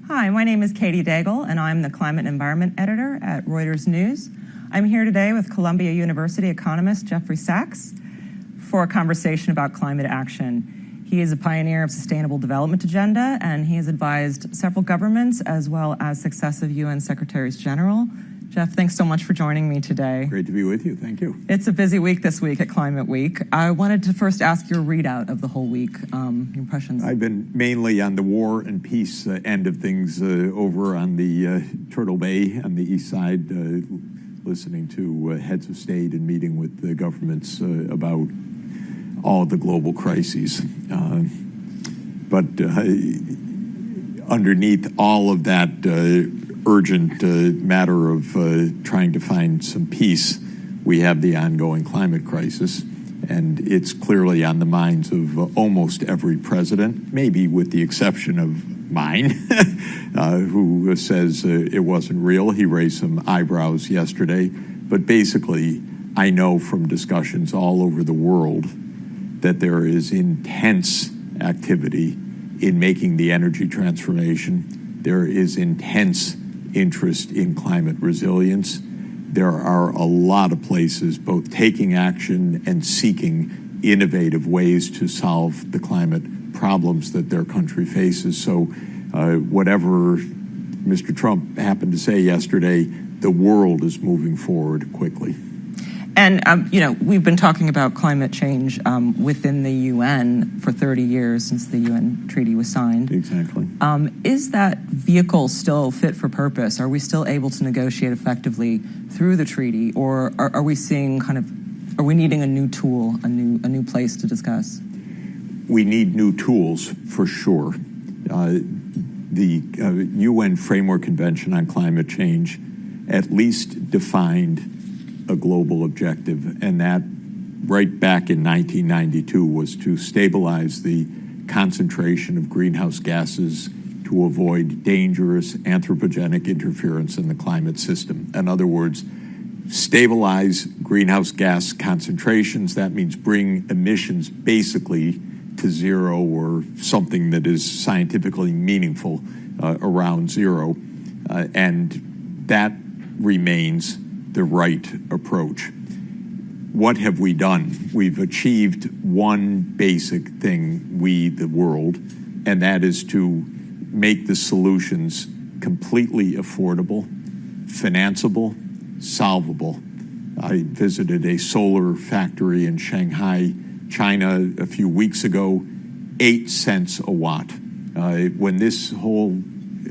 Hi, my name is Katie Daigle, and I'm the Climate and Environment Editor at Reuters News. I'm here today with Columbia University economist Jeffrey Sachs for a conversation about climate action. He is a pioneer of sustainable development agenda, and he has advised several governments as well as successive UN Secretaries General. Jeff, thanks so much for joining me today. Great to be with you. Thank you. It's a busy week this week at Climate Week. I wanted to first ask your readout of the whole week, impressions. I've been mainly on the war and peace end of things over on the Turtle Bay on the east side, listening to heads of state and meeting with the governments about all the global crises. But underneath all of that urgent matter of trying to find some peace, we have the ongoing climate crisis, and it's clearly on the minds of almost every president, maybe with the exception of mine, who says it wasn't real. He raised some eyebrows yesterday, but basically I know from discussions all over the world that there is intense activity in making the energy transformation. There is intense interest in climate resilience. There are a lot of places both taking action and seeking innovative ways to solve the climate problems that their country faces. So whatever Mr. Trump happened to say yesterday, the world is moving forward quickly. And, we've been talking about climate change within the UN for 30 years since the UN treaty was signed. Exactly. Is that vehicle still fit for purpose? Are we still able to negotiate effectively through the treaty? Or are we seeing are we needing a new tool, a new place to discuss? We need new tools for sure. The UN Framework Convention on Climate Change at least defined a global objective, and that right back in 1992 was to stabilize the concentration of greenhouse gases to avoid dangerous anthropogenic interference in the climate system. In other words, stabilize greenhouse gas concentrations. That means bring emissions basically to zero or something that is scientifically meaningful around zero, and that remains the right approach. What have we done? We've achieved one basic thing, we, the world, and that is to make the solutions completely affordable, financeable, solvable. I visited a solar factory in Shanghai, China, a few weeks ago, 8 cents a watt. When this whole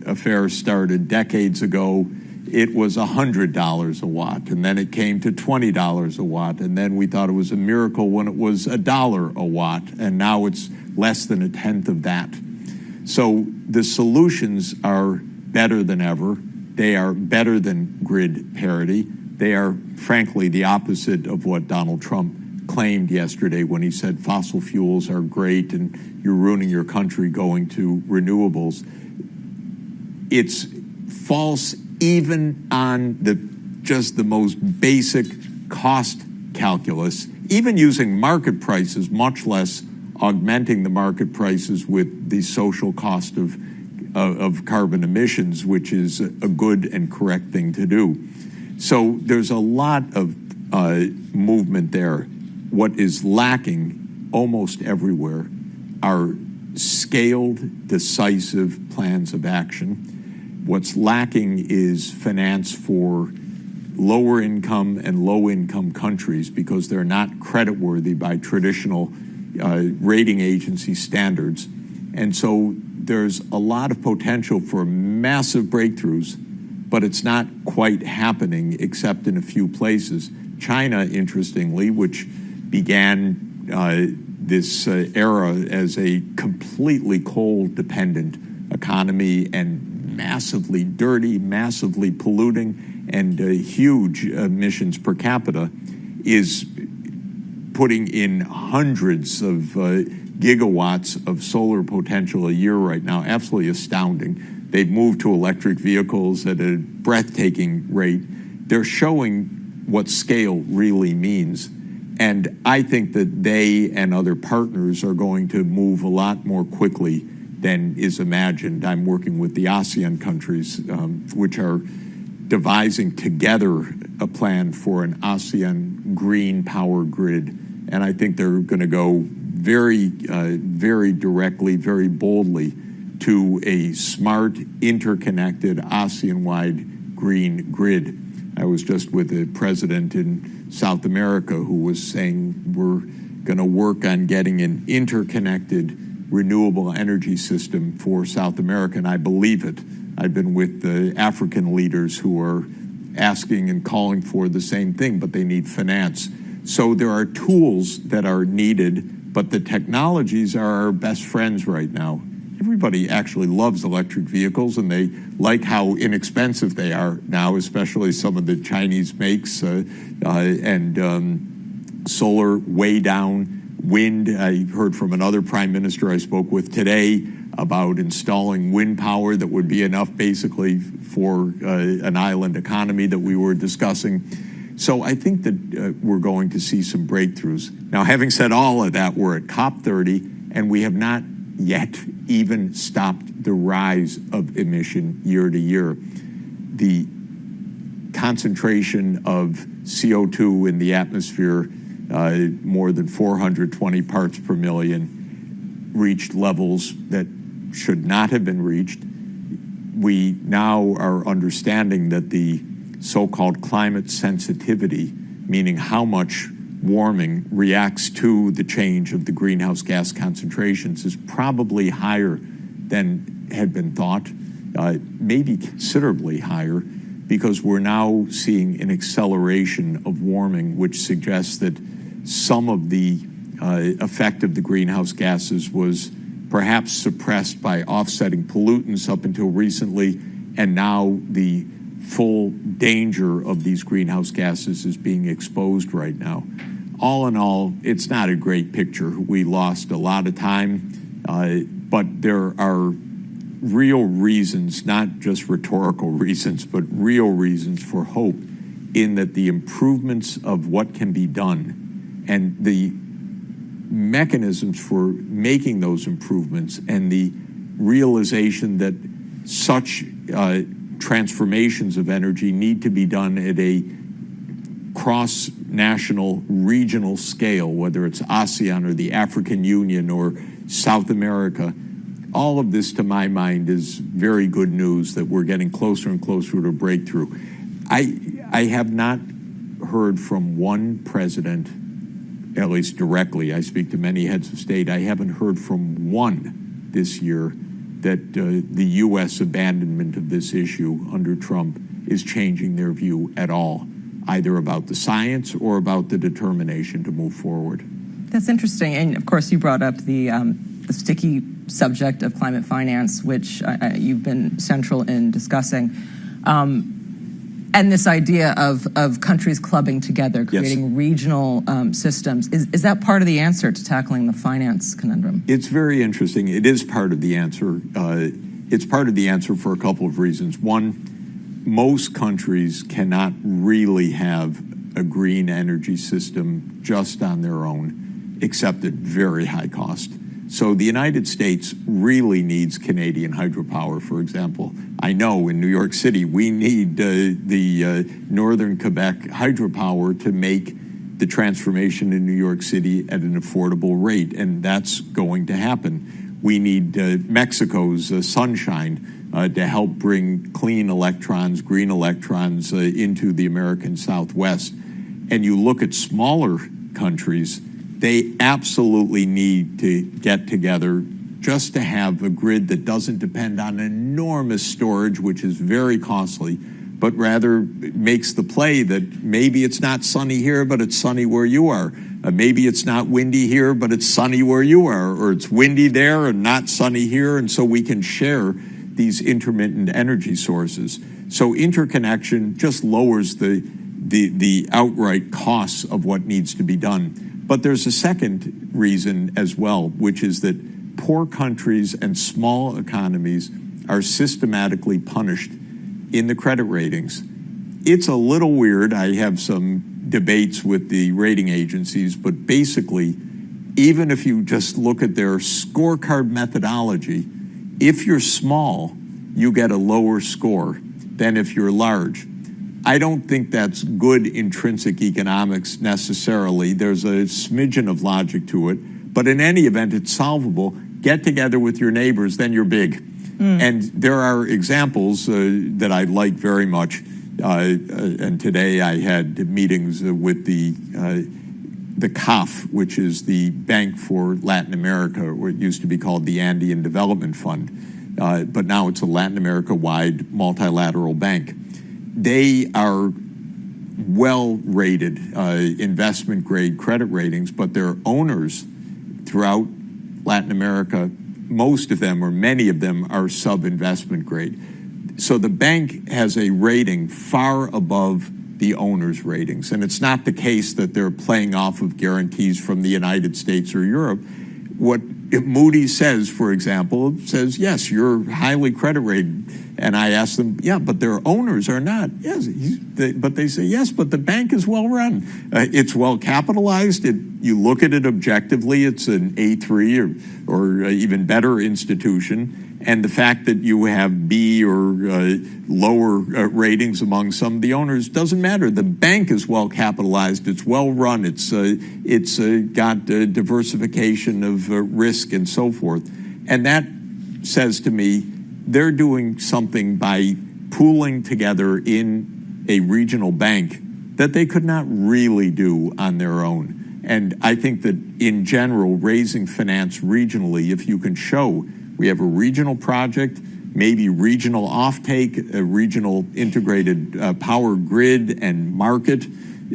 affair started decades ago, it was $100 a watt, and then it came to $20 a watt, and then we thought it was a miracle when it was $1 a watt, and now it's less than a tenth of that. So the solutions are better than ever. They are better than grid parity. They are, frankly, the opposite of what Donald Trump claimed yesterday when he said fossil fuels are great and you're ruining your country going to renewables. It's false even on just the most basic cost calculus, even using market prices, much less augmenting the market prices with the social cost of carbon emissions, which is a good and correct thing to do. So there's a lot of movement there. What is lacking almost everywhere are scaled, decisive plans of action. What's lacking is finance for lower income and low income countries because they're not creditworthy by traditional rating agency standards. And so there's a lot of potential for massive breakthroughs, but it's not quite happening except in a few places. China, interestingly, which began this era as a completely coal-dependent economy and massively dirty, massively polluting, and huge emissions per capita, is putting in hundreds of gigawatts of solar potential a year right now. Absolutely astounding. They've moved to electric vehicles at a breathtaking rate. They're showing what scale really means. And I think that they and other partners are going to move a lot more quickly than is imagined. I'm working with the ASEAN countries, which are devising together a plan for an ASEAN green power grid. And I think they're going to go very, very directly, very boldly to a smart, interconnected, ASEAN-wide green grid. I was just with a president in South America who was saying we're going to work on getting an interconnected renewable energy system for South America, and I believe it. I've been with the African leaders who are asking and calling for the same thing, but they need finance. So there are tools that are needed, but the technologies are our best friends right now. Everybody actually loves electric vehicles, and they like how inexpensive they are now, especially some of the Chinese makes, and solar way down. Wind, I heard from another prime minister I spoke with today about installing wind power that would be enough basically for an island economy that we were discussing. So I think that we're going to see some breakthroughs. Now, having said all of that, we're at COP30, and we have not yet even stopped the rise of emission year to year. The concentration of CO2 in the atmosphere, more than 420 parts per million, reached levels that should not have been reached. We now are understanding that the so-called climate sensitivity, meaning how much warming reacts to the change of the greenhouse gas concentrations, is probably higher than had been thought, maybe considerably higher, because we're now seeing an acceleration of warming, which suggests that some of the effect of the greenhouse gases was perhaps suppressed by offsetting pollutants up until recently, and now the full danger of these greenhouse gases is being exposed right now. All in all, it's not a great picture. We lost a lot of time, but there are real reasons, not just rhetorical reasons, but real reasons for hope in that the improvements of what can be done and the mechanisms for making those improvements and the realization that such transformations of energy need to be done at a cross-national, regional scale, whether it's ASEAN or the African Union or South America. All of this, to my mind, is very good news that we're getting closer and closer to a breakthrough. I have not heard from one president, at least directly. I speak to many heads of state. I haven't heard from one this year that the U.S. abandonment of this issue under Trump is changing their view at all, either about the science or about the determination to move forward. That's interesting. And of course, you brought up the sticky subject of climate finance, which you've been central in discussing. And this idea of countries clubbing together, creating Yes. regional systems. Is that part of the answer to tackling the finance conundrum? It's very interesting. It is part of the answer. It's part of the answer for a couple of reasons. One, most countries cannot really have a green energy system just on their own, except at very high cost. So the United States really needs Canadian hydropower, for example. I know in New York City, we need the Northern Quebec hydropower to make the transformation in New York City at an affordable rate, and that's going to happen. We need Mexico's sunshine to help bring clean electrons, green electrons into the American Southwest. And you look at smaller countries, they absolutely need to get together just to have a grid that doesn't depend on enormous storage, which is very costly, but rather makes the play that maybe it's not sunny here, but it's sunny where you are. Maybe it's not windy here, but it's sunny where you are, or it's windy there and not sunny here, and so we can share these intermittent energy sources. So interconnection just lowers the outright costs of what needs to be done. But there's a second reason as well, which is that poor countries and small economies are systematically punished in the credit ratings. It's a little weird. I have some debates with the rating agencies, but basically, even if you just look at their scorecard methodology, If you're small, you get a lower score than if you're large. I don't think that's good intrinsic economics necessarily. There's a smidgen of logic to it. But in any event, it's solvable. Get together with your neighbors, then you're big. And there are examples that I like very much. And today I had meetings with the CAF, which is the Bank for Latin America, or it used to be called the Andean Development Fund. But now it's a Latin America-wide multilateral bank. They are well-rated investment-grade credit ratings, but their owners throughout Latin America, most of them or many of them are sub-investment grade. So the bank has a rating far above the owner's ratings. And it's not the case that they're playing off of guarantees from the United States or Europe. What Moody's says, for example, says, yes, you're highly credit rated. And I ask them, yeah, but their owners are not. Yes, but they say, yes, but the bank is well run. It's well capitalized. You look at it objectively, it's an A3 or even better institution. And the fact that you have B or lower ratings among some of the owners doesn't matter. The bank is well capitalized. It's well run. It's got diversification of risk and so forth. And that says to me, they're doing something by pooling together in a regional bank that they could not really do on their own. And I think that in general, raising finance regionally, if you can show we have a regional project, maybe regional offtake, a regional integrated power grid and market,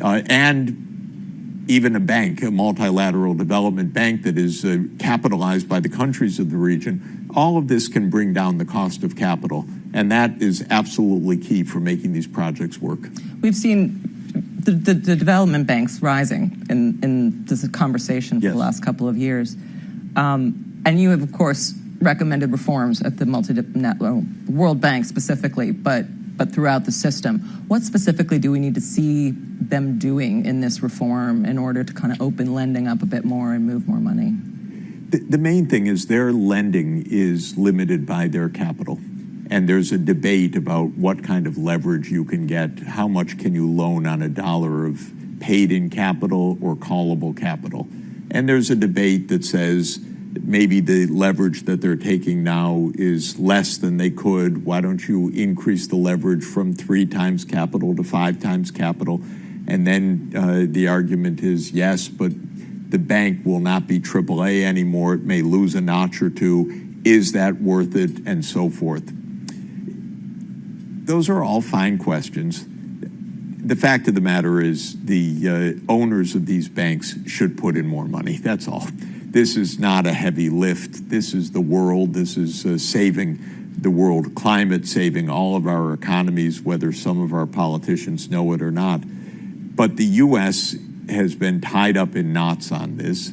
and even a bank, a multilateral development bank that is capitalized by the countries of the region. All of this can bring down the cost of capital, and that is absolutely key for making these projects work. We've seen the development banks rising in this conversation for the last couple of years. And you have, of course, recommended reforms at the World Bank specifically, but throughout the system. What specifically do we need to see them doing in this reform in order to kind of open lending up a bit more and move more money? The main thing is their lending is limited by their capital. And there's a debate about what kind of leverage you can get, how much can you loan on a dollar of paid-in capital or callable capital. And there's a debate that says maybe the leverage that they're taking now is less than they could. Why don't you increase the leverage from 3 times capital to 5 times capital? And then the argument is, yes, but the bank will not be AAA anymore. It may lose a notch or two. Is that worth it? And so forth. Those are all fine questions. The fact of the matter is the owners of these banks should put in more money. That's all. This is not a heavy lift. This is the world. This is saving the world climate, saving all of our economies, whether some of our politicians know it or not. But the U.S. has been tied up in knots on this.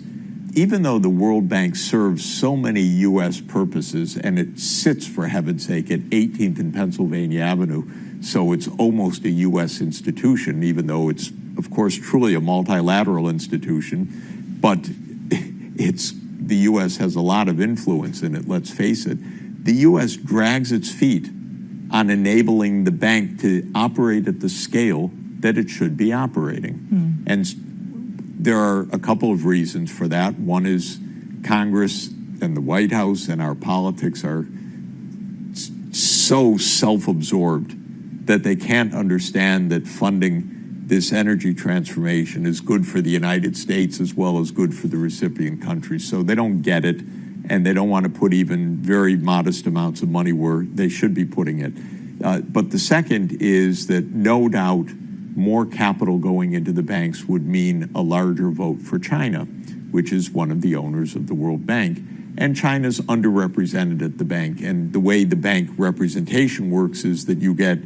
Even though the World Bank serves so many U.S. purposes, and it sits, for heaven's sake, at 18th and Pennsylvania Avenue, so it's almost a U.S. institution, even though it's, of course, truly a multilateral institution. But the U.S. has a lot of influence in it, let's face it. The U.S. drags its feet on enabling the bank to operate at the scale that it should be operating. And there are a couple of reasons for that. One is Congress and the White House and our politics are so self-absorbed that they can't understand that funding this energy transformation is good for the United States as well as good for the recipient countries. So they don't get it, and they don't want to put even very modest amounts of money where they should be putting it. But the second is that no doubt more capital going into the banks would mean a larger vote for China, which is one of the owners of the World Bank. And China's underrepresented at the bank. And the way the bank representation works is that you get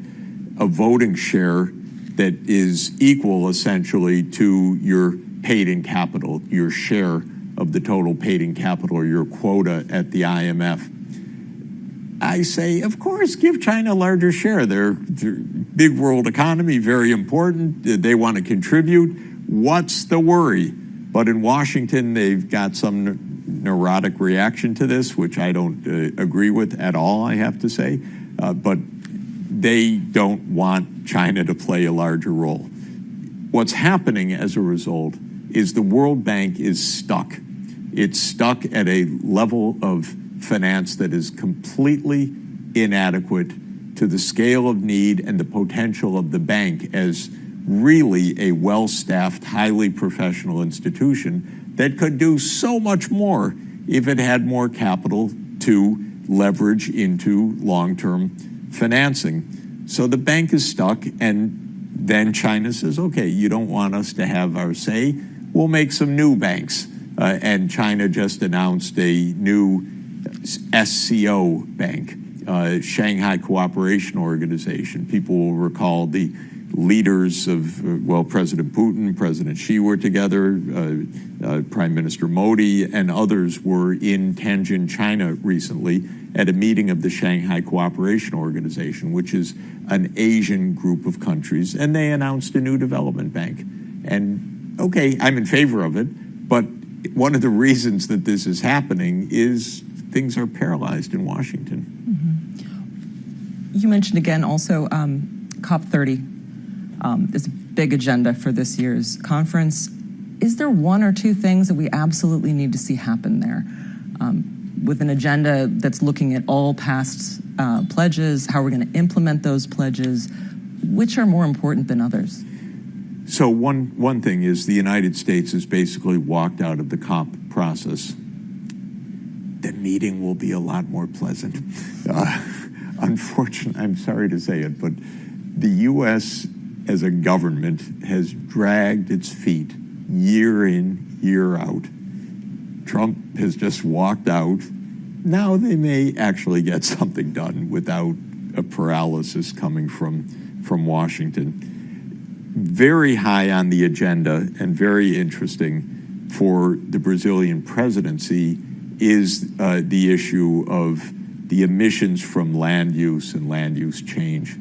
a voting share that is equal essentially to your paid-in capital, your share of the total paid-in capital or your quota at the IMF. I say, of course, give China a larger share. They're big world economy, very important. They want to contribute. What's the worry? But in Washington, they've got some neurotic reaction to this, which I don't agree with at all, I have to say. But they don't want China to play a larger role. What's happening as a result is the World Bank is stuck. It's stuck at a level of finance that is completely inadequate to the scale of need and the potential of the bank as really a well-staffed, highly professional institution that could do so much more if it had more capital to leverage into long-term financing. So the bank is stuck, and then China says, okay, you don't want us to have our say, we'll make some new banks. And China just announced a new SCO bank, Shanghai Cooperation Organization. People will recall the leaders of, well, President Putin, President Xi were together, Prime Minister Modi, and others were in Tianjin, China recently at a meeting of the Shanghai Cooperation Organization, which is an Asian group of countries, and they announced a new development bank. And okay, I'm in favor of it, but one of the reasons that this is happening is things are paralyzed in Washington. Mm-hmm. You mentioned again also COP30. There's a big agenda for this year's conference. Is there one or two things that we absolutely need to see happen there? With an agenda that's looking at all past pledges, how we're going to implement those pledges, which are more important than others? So one thing is the United States has basically walked out of the COP process. The meeting will be a lot more pleasant. Unfortunately, I'm sorry to say it, but the U.S. as a government has dragged its feet year in, year out. Trump has just walked out. Now they may actually get something done without a paralysis coming from Washington. Very high on the agenda and very interesting for the Brazilian presidency is the issue of the emissions from land use and land use change.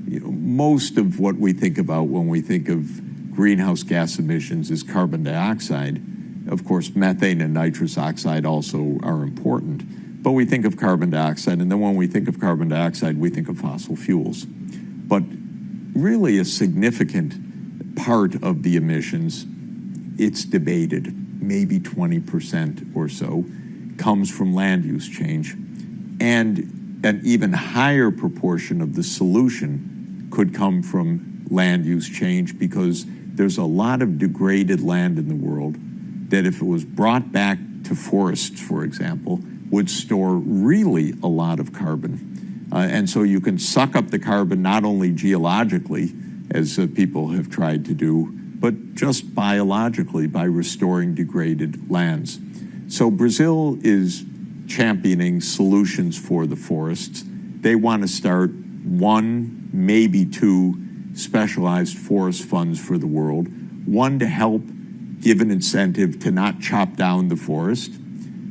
You know, most of what we think about when we think of greenhouse gas emissions is carbon dioxide. Of course, methane and nitrous oxide also are important. But we think of carbon dioxide, and then when we think of carbon dioxide, we think of fossil fuels. But really a significant part of the emissions, it's debated, maybe 20% or so, comes from land use change. And an even higher proportion of the solution could come from land use change because there's a lot of degraded land in the world that if it was brought back to forests, for example, would store really a lot of carbon. And so you can suck up the carbon not only geologically, as people have tried to do, but just biologically by restoring degraded lands. So Brazil is championing solutions for the forests. They want to start one, maybe two specialized forest funds for the world. One to help give an incentive to not chop down the forest.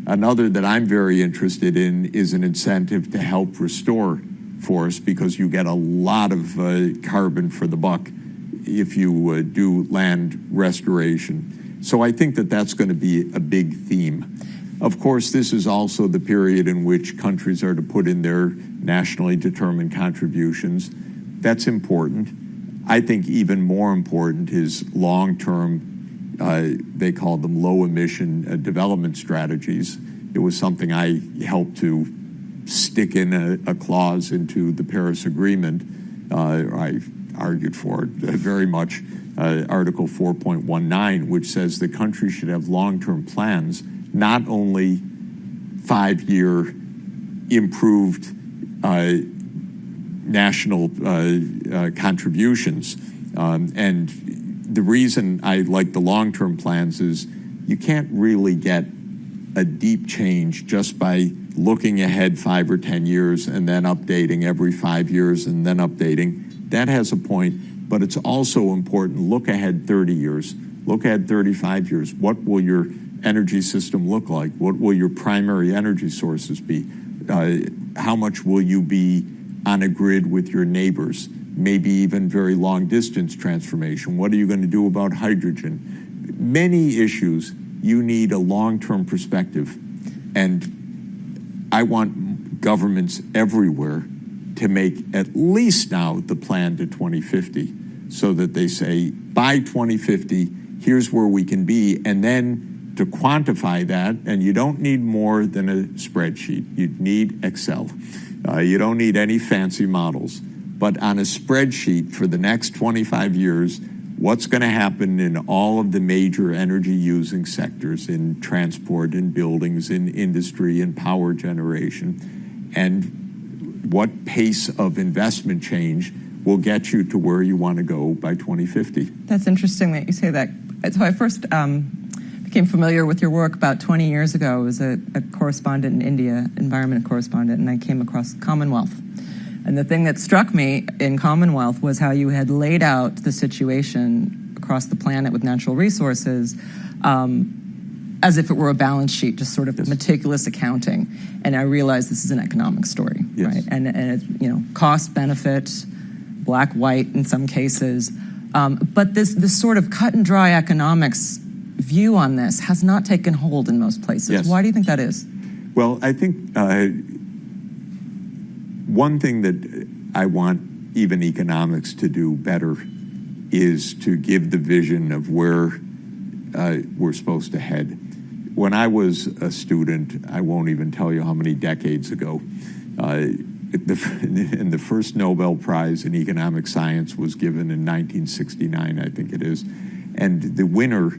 Another that I'm very interested in is an incentive to help restore forests because you get a lot of carbon for the buck if you do land restoration. So I think that that's going to be a big theme. Of course, this is also the period in which countries are to put in their nationally determined contributions. That's important. I think even more important is long-term, they call them low-emission development strategies. It was something I helped to stick in a clause into the Paris Agreement. I argued for it very much, Article 4.19, which says the country should have long-term plans, not only 5-year improved national contributions. And the reason I like the long-term plans is you can't really get a deep change just by looking ahead 5 or 10 years and then updating every 5 years and then updating. That has a point, but it's also important. Look ahead 30 years. Look ahead 35 years. What will your energy system look like? What will your primary energy sources be? How much will you be on a grid with your neighbors? Maybe even very long distance transformation. What are you going to do about hydrogen? Many issues, you need a long-term perspective. And I want governments everywhere to make at least now the plan to 2050 so that they say, by 2050, here's where we can be, and then to quantify that, and you don't need more than a spreadsheet. You need Excel. You don't need any fancy models. But on a spreadsheet for the next 25 years, what's going to happen in all of the major energy-using sectors, in transport, in buildings, in industry, in power generation, and what pace of investment change will get you to where you want to go by 2050. That's interesting that you say that. So I first became familiar with your work about 20 years ago. I was a correspondent in India, environment correspondent, and I came across Commonwealth. And the thing that struck me in Commonwealth was how you had laid out the situation across the planet with natural resources as if it were a balance sheet, just sort of meticulous accounting. And I realized this is an economic story, right? And it's, you know, cost, benefit, black, white in some cases. But this sort of cut and dry economics view on this has not taken hold in most places. Why do you think that is? Well, I think one thing that I want even economics to do better is to give the vision of where we're supposed to head. When I was a student, I won't even tell you how many decades ago, and the first Nobel Prize in economic science was given in 1969, I think it is. And the winner,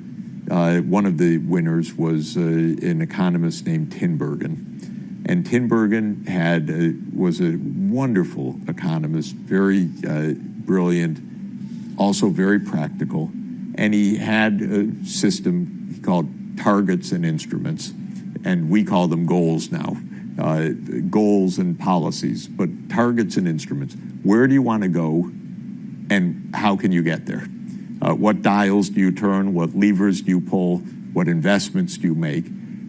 one of the winners was an economist named Tinbergen. And Tinbergen was a wonderful economist, very brilliant, also very practical. And he had a system he called targets and instruments, and we call them goals now. Goals and policies, but targets and instruments. Where do you want to go, and how can you get there? What dials do you turn? What levers do you pull? What investments do you make?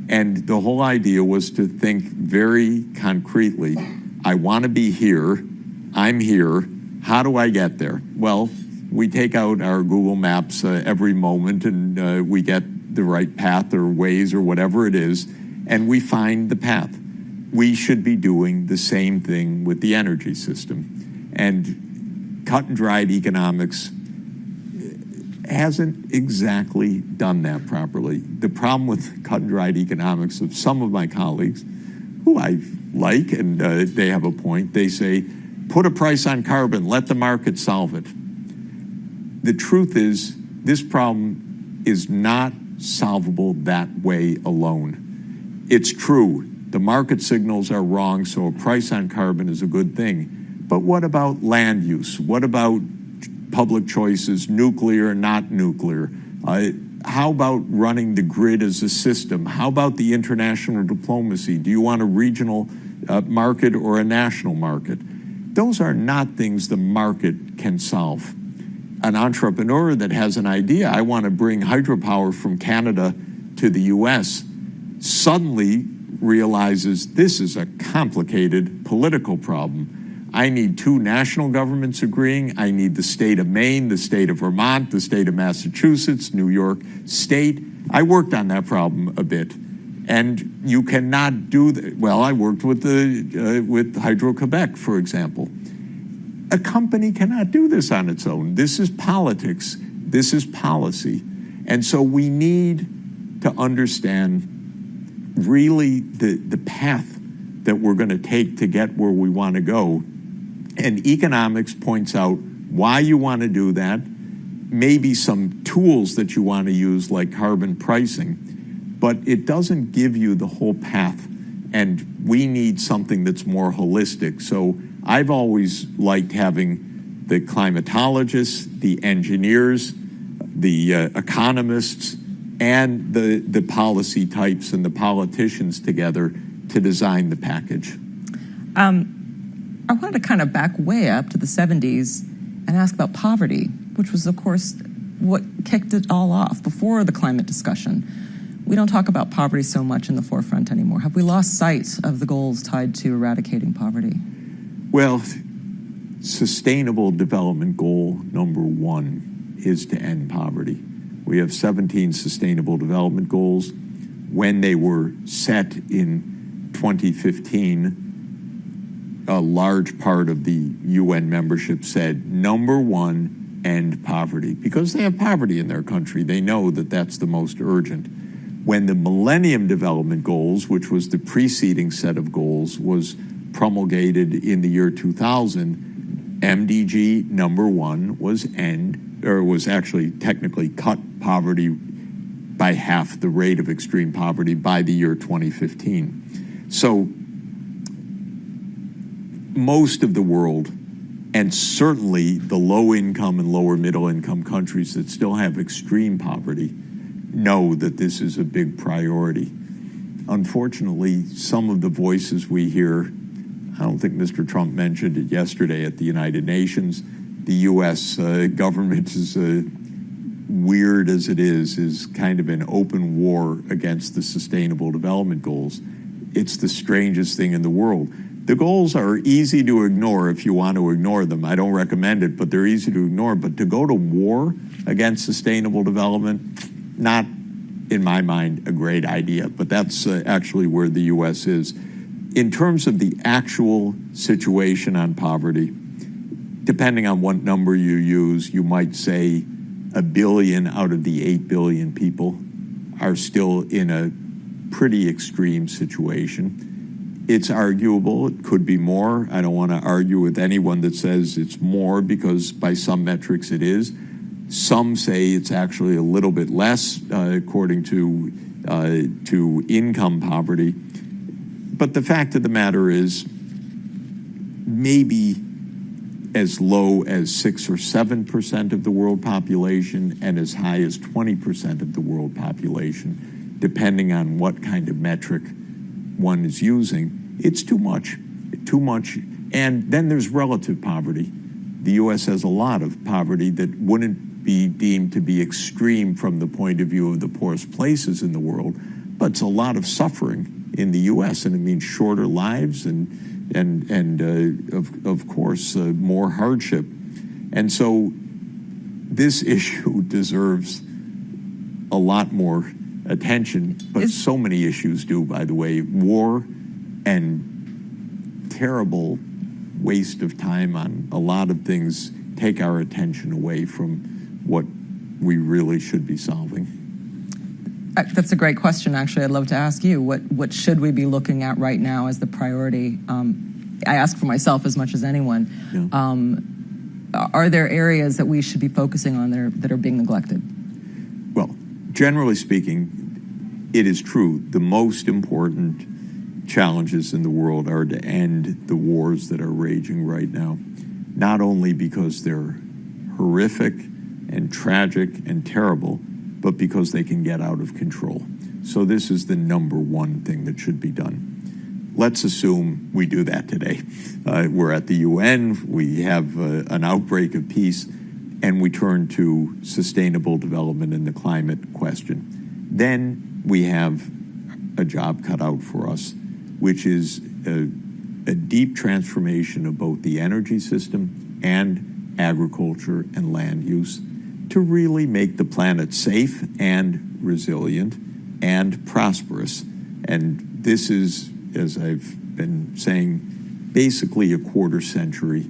And the whole idea was to think very concretely, I want to be here, I'm here, how do I get there? Well, we take out our Google Maps every moment, and we get the right path or Waze or whatever it is, and we find the path. We should be doing the same thing with the energy system. And cut and dried economics hasn't exactly done that properly. The problem with cut and dried economics of some of my colleagues, who I like, and they have a point, they say, put a price on carbon, let the market solve it. The truth is, this problem is not solvable that way alone. It's true, the market signals are wrong, so a price on carbon is a good thing. But what about land use? What about public choices, nuclear, not nuclear? How about running the grid as a system? How about the international diplomacy? Do you want a regional market or a national market? Those are not things the market can solve. An entrepreneur that has an idea, I want to bring hydropower from Canada to the US, suddenly realizes this is a complicated political problem. I need two national governments agreeing. I need the state of Maine, the state of Vermont, the state of Massachusetts, New York State. I worked on that problem a bit. And you cannot do that. Well, I worked with Hydro-Quebec, for example. A company cannot do this on its own. This is politics. This is policy. And so we need to understand really the path that we're going to take to get where we want to go. And economics points out why you want to do that, maybe some tools that you want to use like carbon pricing, but it doesn't give you the whole path. And we need something that's more holistic. So I've always liked having the climatologists, the engineers, the economists, and the policy types and the politicians together to design the package. I wanted to kind of back way up to the 70s and ask about poverty, which was, of course, what kicked it all off before the climate discussion. We don't talk about poverty so much in the forefront anymore. Have we lost sight of the goals tied to eradicating poverty? Well, Sustainable Development Goal number 1 is to end poverty. We have 17 Sustainable Development Goals. when they were set in 2015, a large part of the UN membership said, number one, end poverty. Because they have poverty in their country. They know that that's the most urgent. When the Millennium Development Goals, which was the preceding set of goals, was promulgated in the year 2000, MDG number one was actually technically cut poverty by half the rate of extreme poverty by the year 2015. So most of the world, and certainly the low income and lower middle income countries that still have extreme poverty, know that this is a big priority. Unfortunately, some of the voices we hear, I don't think Mr. Trump mentioned it yesterday at the United Nations, the U.S. government is weird as it is kind of an open war against the Sustainable Development Goals. It's the strangest thing in the world. The goals are easy to ignore if you want to ignore them. I don't recommend it, but they're easy to ignore. But to go to war against sustainable development, not, in my mind, a great idea. But that's actually where the U.S. is. In terms of the actual situation on poverty, depending on what number you use, you might say 1 billion out of the 8 billion people are still in a pretty extreme situation. It's arguable, it could be more. I don't want to argue with anyone that says it's more, because by some metrics it is. Some say it's actually a little bit less, according to income poverty. But the fact of the matter is, maybe as low as 6 or 7% of the world population and as high as 20% of the world population, depending on what kind of metric one is using. It's too much, too much. And then there's relative poverty. The U.S. has a lot of poverty that wouldn't be deemed to be extreme from the point of view of the poorest places in the world, but it's a lot of suffering in the U.S., and it means shorter lives and of course, more hardship. And so this issue deserves a lot more attention, but so many issues do, by the way. War and terrible waste of time on a lot of things take our attention away from what we really should be solving. That's a great question, actually. I'd love to ask you, what should we be looking at right now as the priority? I ask for myself as much as anyone. Yeah. Are there areas that we should be focusing on that are being neglected? Well, generally speaking, it is true. The most important challenges in the world are to end the wars that are raging right now, not only because they're horrific and tragic and terrible, but because they can get out of control. So this is the number one thing that should be done. Let's assume we do that today. We're at the UN, we have an outbreak of peace, and we turn to sustainable development and the climate question. Then we have a job cut out for us, which is a deep transformation of both the energy system and agriculture and land use to really make the planet safe and resilient and prosperous. And this is, as I've been saying, basically a quarter century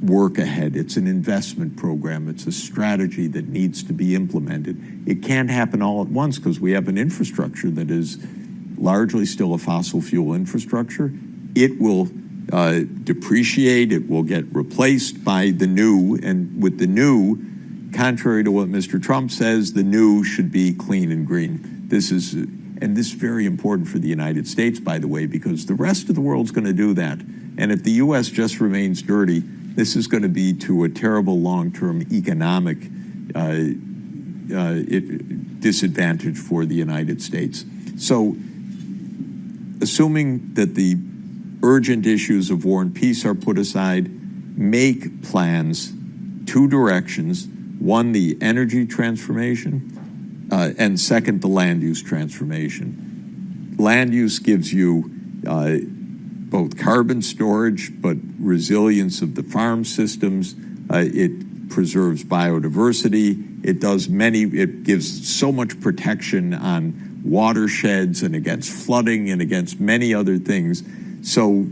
work ahead. It's an investment program. It's a strategy that needs to be implemented. It can't happen all at once because we have an infrastructure that is largely still a fossil fuel infrastructure. It will depreciate. It will get replaced by the new. And with the new, contrary to what Mr. Trump says, the new should be clean and green. This is very important for the United States, by the way, because the rest of the world's going to do that. And if the U.S. just remains dirty, this is going to be to a terrible long-term economic disadvantage for the United States. So, assuming that the urgent issues of war and peace are put aside, make plans, 2 directions. One, the energy transformation, and second, the land use transformation. Land use gives you both carbon storage, but resilience of the farm systems. It preserves biodiversity. It gives so much protection on watersheds and against flooding and against many other things. So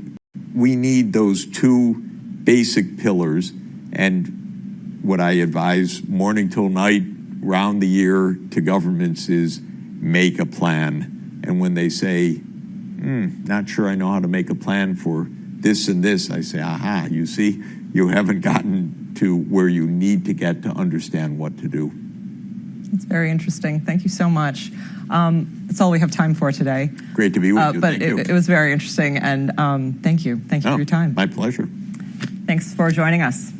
we need those two basic pillars. And what I advise morning till night, round the year to governments is make a plan. And when they say, not sure I know how to make a plan for this and this, I say, aha, you see, you haven't gotten to where you need to get to understand what to do. It's very interesting. Thank you so much. That's all we have time for today. Great to be with you. But it was very interesting, and thank you. Thank you for your time. My pleasure. Thanks for joining us.